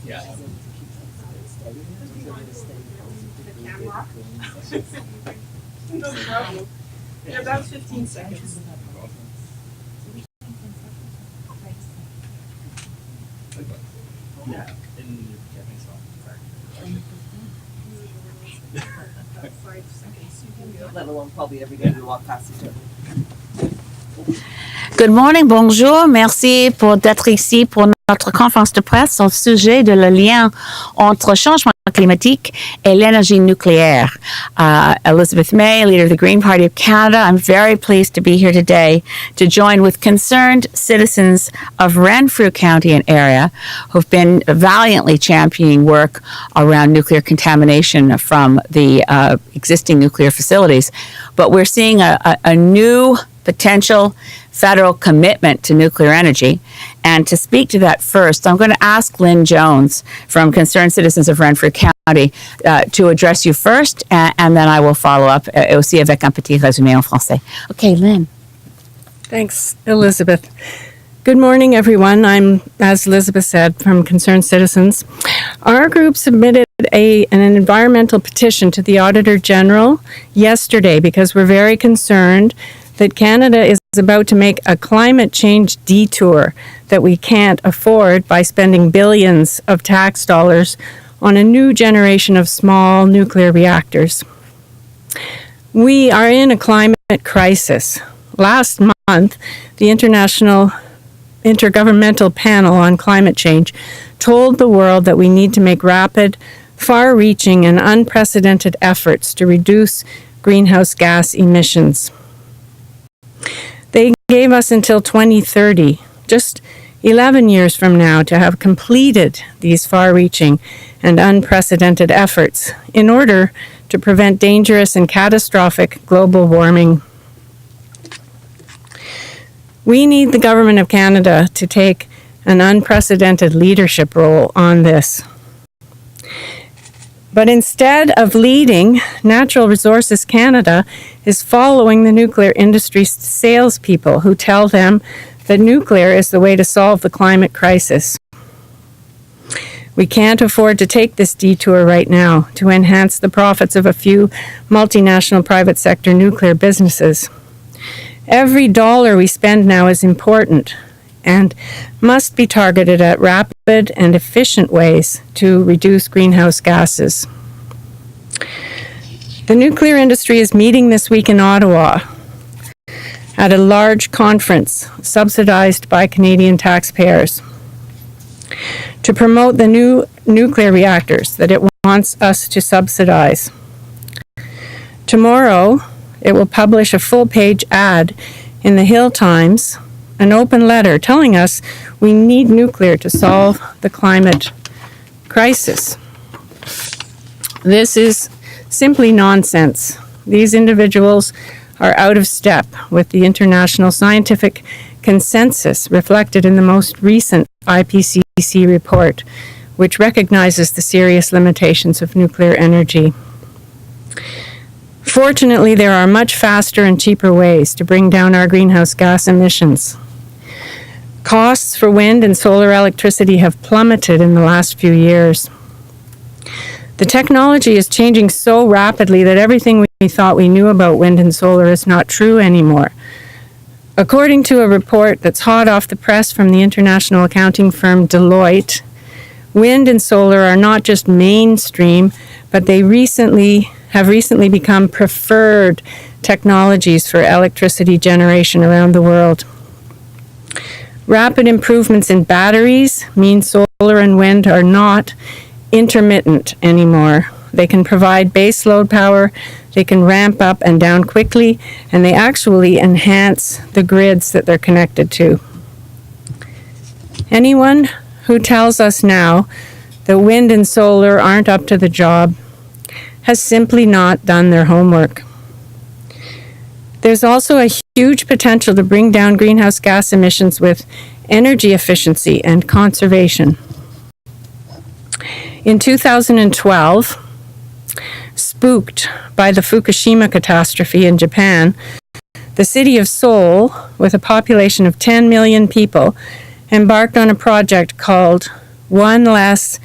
No problem. Yeah, about 15 seconds. Yeah, in Japanese About 5 seconds. You can go. Let alone probably every day we walk past each other. Good morning, bonjour. Merci d'être ici pour notre conférence de presse au sujet de le lien entre changement climatique et l'énergie nucléaire. Elizabeth May, leader of the Green Party of Canada, I'm very pleased to be here today to join with concerned citizens of Renfrew County and area who've been valiantly championing work around nuclear contamination from the existing nuclear facilities. But we're seeing a new potential federal commitment to nuclear energy. And to speak to that first, I'm going to ask Lynn Jones from Concerned Citizens of Renfrew County to address you first, and then I will follow up aussi avec un petit résumé en français. Okay, Lynn. Thanks, Elizabeth. Good morning, everyone. I'm, as Elizabeth said, from Concerned Citizens. Our group submitted an environmental petition to the Auditor General yesterday because we're very concerned that Canada is about to make a climate change detour that we can't afford by spending billions of tax dollars on a new generation of small nuclear reactors. We are in a climate crisis. Last month, the Intergovernmental Panel on Climate Change told the world that we need to make rapid, far-reaching, and unprecedented efforts to reduce greenhouse gas emissions. They gave us until 2030, just 11 years from now, to have completed these far-reaching and unprecedented efforts in order to prevent dangerous and catastrophic global warming. We need the Government of Canada to take an unprecedented leadership role on this. But instead of leading, Natural Resources Canada is following the nuclear industry's salespeople who tell them that nuclear is the way to solve the climate crisis. We can't afford to take this detour right now to enhance the profits of a few multinational private sector nuclear businesses. Every dollar we spend now is important and must be targeted at rapid and efficient ways to reduce greenhouse gases. The nuclear industry is meeting this week in Ottawa at a large conference subsidized by Canadian taxpayers to promote the new nuclear reactors that it wants us to subsidize. Tomorrow, it will publish a full-page ad in the Hill Times, an open letter telling us we need nuclear to solve the climate crisis. This is simply nonsense. These individuals are out of step with the international scientific consensus reflected in the most recent IPCC report, which recognizes the serious limitations of nuclear energy. Fortunately, there are much faster and cheaper ways to bring down our greenhouse gas emissions. Costs for wind and solar electricity have plummeted in the last few years. The technology is changing so rapidly that everything we thought we knew about wind and solar is not true anymore. According to a report that's hot off the press from the international accounting firm Deloitte, wind and solar are not just mainstream, but they have recently become preferred technologies for electricity generation around the world. Rapid improvements in batteries mean solar and wind are not intermittent anymore. They can provide base load power, they can ramp up and down quickly, and they actually enhance the grids that they're connected to. Anyone who tells us now that wind and solar aren't up to the job has simply not done their homework. There's also a huge potential to bring down greenhouse gas emissions with energy efficiency and conservation. In 2012, spooked by the Fukushima catastrophe in Japan, the city of Seoul, with a population of 10 million people, embarked on a project called One Less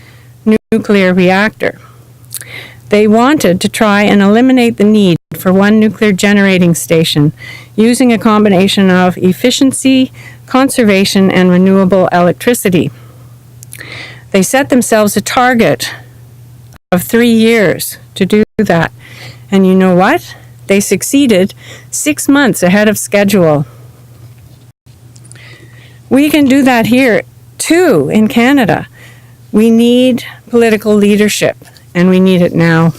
nuclear reactor. They wanted to try and eliminate the need for one nuclear generating station using a combination of efficiency, conservation, and renewable electricity. They set themselves a target of 3 years to do that. And you know what? They succeeded 6 months ahead of schedule. We can do that here too in Canada. We need political leadership, and we need it now.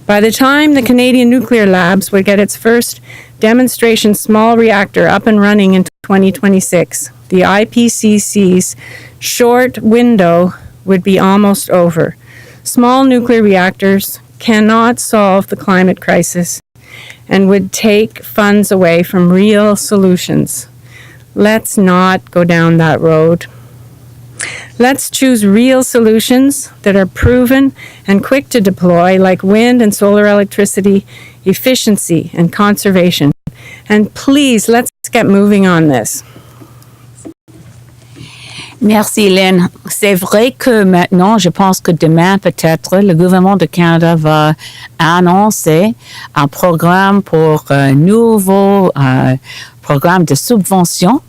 By the time the Canadian Nuclear Labs would get its first demonstration small reactor up and running in 2026, the IPCC's short window would be almost over. Small nuclear reactors cannot solve the climate crisis and would take funds away from real solutions. Let's not go down that road. Let's choose real solutions that are proven and quick to deploy, like wind and solar electricity, efficiency and conservation. And please, let's get moving on this. Merci, Lynn. C'est vrai que maintenant, je pense que demain, peut-être, le gouvernement du Canada va annoncer un programme pour un nouveau programme de subvention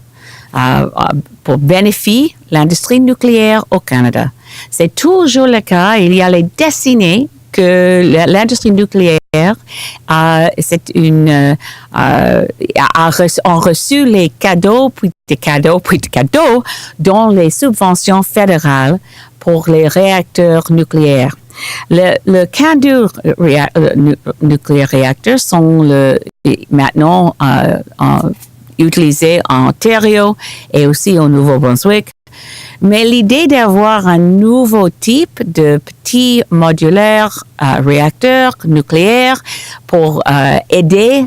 pour bénéficier l'industrie nucléaire au Canada. C'est toujours le cas. Il y a les décennies que l'industrie nucléaire ont reçu les cadeaux, puis des cadeaux, puis des cadeaux, dont les subventions fédérales pour les réacteurs nucléaires. Le CANDU nuclear reactors sont maintenant utilisés en Ontario et aussi au Nouveau-Brunswick. Mais l'idée d'avoir un nouveau type de petit modulaire réacteur nucléaire pour aider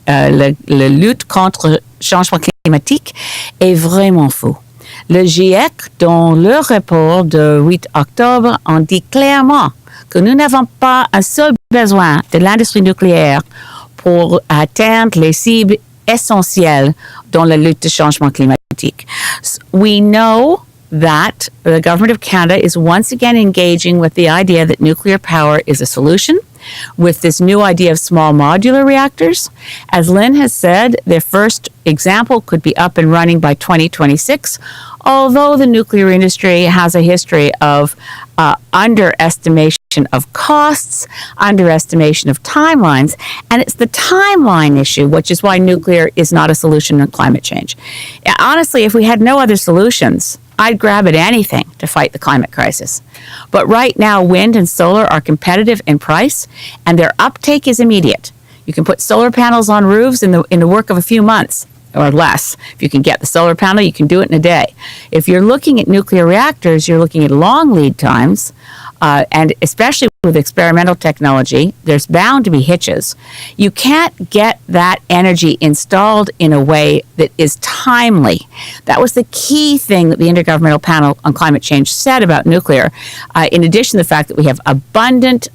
la lutte contre le changement climatique est vraiment faux. Le GIEC, dans leur rapport de 8 octobre, en dit clairement que nous n'avons pas un seul besoin de l'industrie nucléaire pour atteindre les cibles essentielles dans la lutte de changement climatique. We know that the government of Canada is once again engaging with the idea that nuclear power is a solution with this new idea of small modular reactors. As Lynn has said, their first example could be up and running by 2026, although the nuclear industry has a history of underestimation of costs, underestimation of timelines, and it's the timeline issue, which is why nuclear is not a solution to climate change. Honestly, if we had no other solutions, I'd grab at anything to fight the climate crisis. But right now, wind and solar are competitive in price, and their uptake is immediate. You can put solar panels on roofs in the work of a few months or less. If you can get the solar panel, you can do it in a day. If you're looking at nuclear reactors, you're looking at long lead times, and especially with experimental technology, there's bound to be hitches. You can't get that energy installed in a way that is timely. That was the key thing that the Intergovernmental Panel on Climate Change said about nuclear, in addition to the fact that we have abundant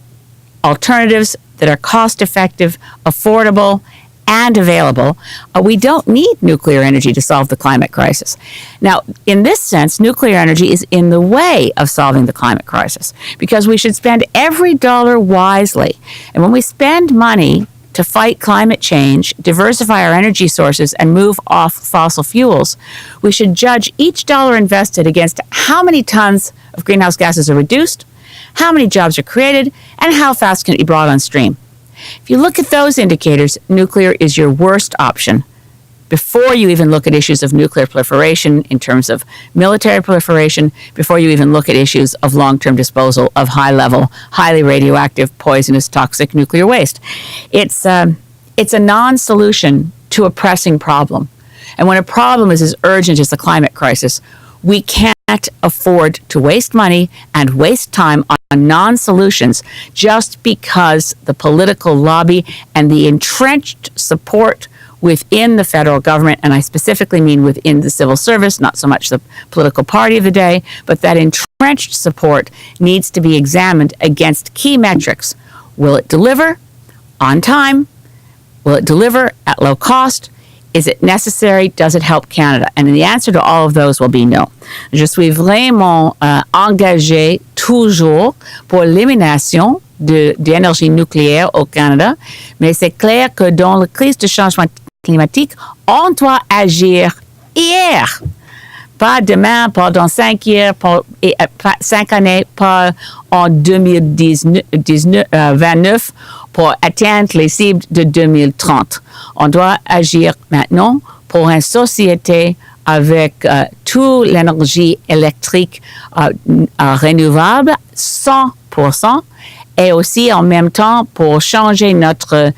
alternatives that are cost-effective, affordable, and available. We don't need nuclear energy to solve the climate crisis. Now, in this sense, nuclear energy is in the way of solving the climate crisis because we should spend every dollar wisely. And when we spend money to fight climate change, diversify our energy sources, and move off fossil fuels, we should judge each dollar invested against how many tons of greenhouse gases are reduced, how many jobs are created, and how fast can it be brought on stream. If you look at those indicators, nuclear is your worst option before you even look at issues of nuclear proliferation in terms of military proliferation, before you even look at issues of long-term disposal of high-level, highly radioactive, poisonous, toxic nuclear waste. It's a non-solution to a pressing problem. And when a problem is as urgent as the climate crisis, we can't afford to waste money and waste time on non-solutions just because the political lobby and the entrenched support within the federal government, and I specifically mean within the civil service, not so much the political party of the day, but that entrenched support needs to be examined against key metrics. Will it deliver on time? Will it deliver at low cost? Is it necessary? Does it help Canada? And the answer to all of those will be no. Je suis vraiment engagée toujours pour l'élimination d'énergie nucléaire au Canada, mais c'est clair que dans la crise de changement climatique, on doit agir hier. Pas demain, pas dans 5 years, pas 5 années, pas en 2029 pour atteindre les cibles de 2030. On doit agir maintenant pour une société avec toute l'énergie électrique renouvelable, 100%, et aussi en même temps pour changer notre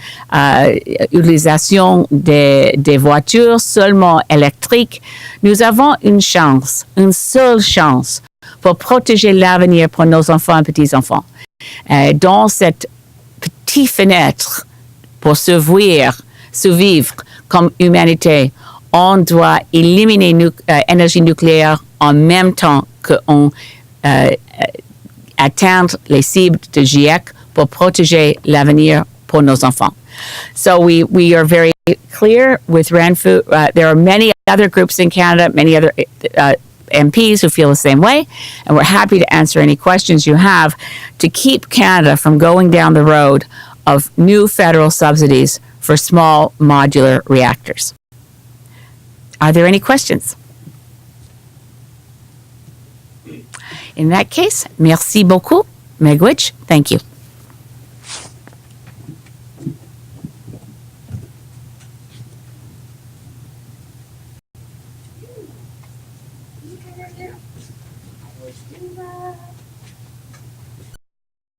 utilisation des voitures seulement électriques. Nous avons une chance, une seule chance pour protéger l'avenir pour nos enfants et petits-enfants. Dans cette petite fenêtre pour survivre comme humanité, on doit éliminer l'énergie nucléaire en même temps qu'on atteindre les cibles de GIEC pour protéger l'avenir pour nos enfants. So we are very clear with Renfrew. There are many other groups in Canada, many other MPs who feel the same way, and we're happy to answer any questions you have to keep Canada from going down the road of new federal subsidies for small modular reactors. Are there any questions? In that case, merci beaucoup. Miigwech, thank you.